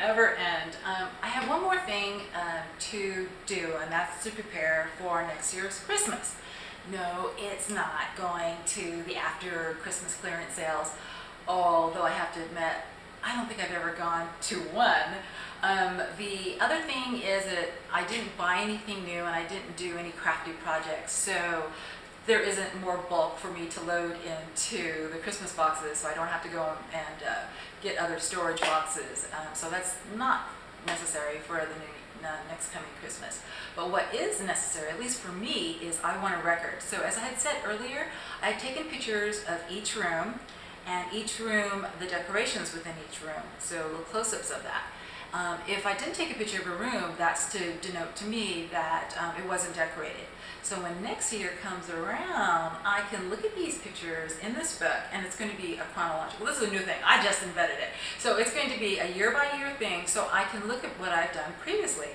never end. I have one more thing to do, and that's to prepare for next year's Christmas. No, it's not going to the after Christmas clearance sales, although I have to admit, I don't think I've ever gone to one. The other thing is that I didn't buy anything new and I didn't do any crafty projects, so there isn't more bulk for me to load into the Christmas boxes, so I don't have to go and get other storage boxes. So that's not necessary for the next coming Christmas. But what is necessary, at least for me, is I want a record. So as I had said earlier, I had taken pictures of each room, and each room, the decorations within each room, so little close-ups of that. If I didn't take a picture of a room, that's to denote to me that it wasn't decorated. So when next year comes around, I can look at these pictures in this book, and it's going to be a chronological. This is a new thing. I just invented it. So it's going to be a year-by-year thing, so I can look at what I've done previously.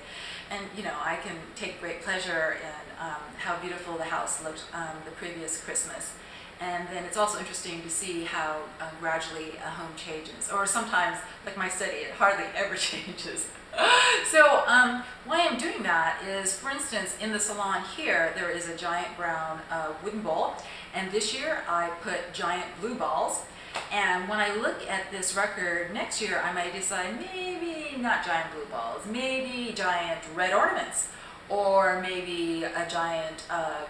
And, you know, I can take great pleasure in how beautiful the house looked the previous Christmas. And then it's also interesting to see how gradually a home changes. Or sometimes, like my study, it hardly ever changes. So why I'm doing that is, for instance, in the salon here, there is a giant brown wooden bowl. And this year I put giant blue balls. And when I look at this record next year, I might decide maybe not giant blue balls, maybe giant red ornaments, or maybe a giant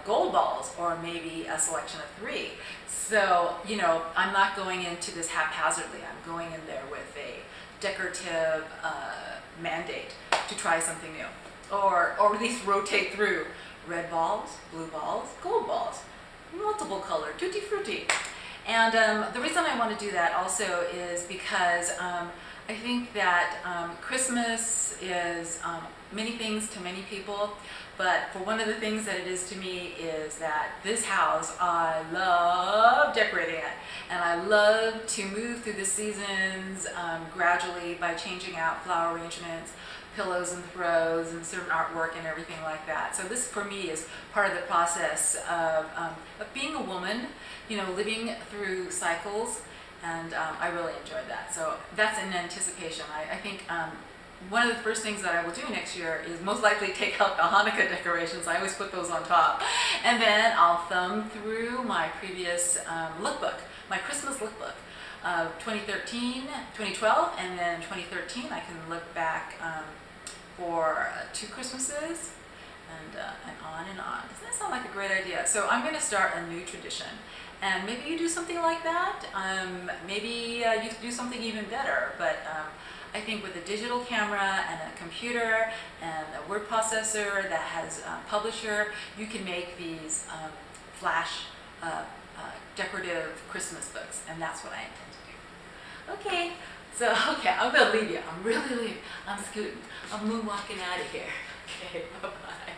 gold balls, or maybe a selection of 3. So, you know, I'm not going into this haphazardly. I'm going in there with a decorative mandate to try something new, or at least rotate through red balls, blue balls, gold balls, multiple color, tutti frutti. And the reason I want to do that also is because I think that Christmas is many things to many people, but for one of the things that it is to me is that this house, I love decorating it, and I love to move through the seasons gradually by changing out flower arrangements, pillows and throws, and certain artwork and everything like that. So this for me is part of the process of being a woman, you know, living through cycles, and I really enjoyed that. So that's in anticipation. I think one of the first things that I will do next year is most likely take out the Hanukkah decorations. I always put those on top. And then I'll thumb through my previous lookbook, my Christmas lookbook. 2013, 2012, and then 2013 I can look back for 2 Christmases, and on and on. Doesn't that sound like a great idea? So I'm going to start a new tradition. And maybe you do something like that. Maybe you do something even better. But I think with a digital camera and a computer and a word processor that has a publisher, you can make these flash decorative Christmas books. And that's what I intend to do. Okay, so I'm going to leave you. I'm really leaving. I'm scooting. I'm moonwalking out of here. Okay, bye-bye.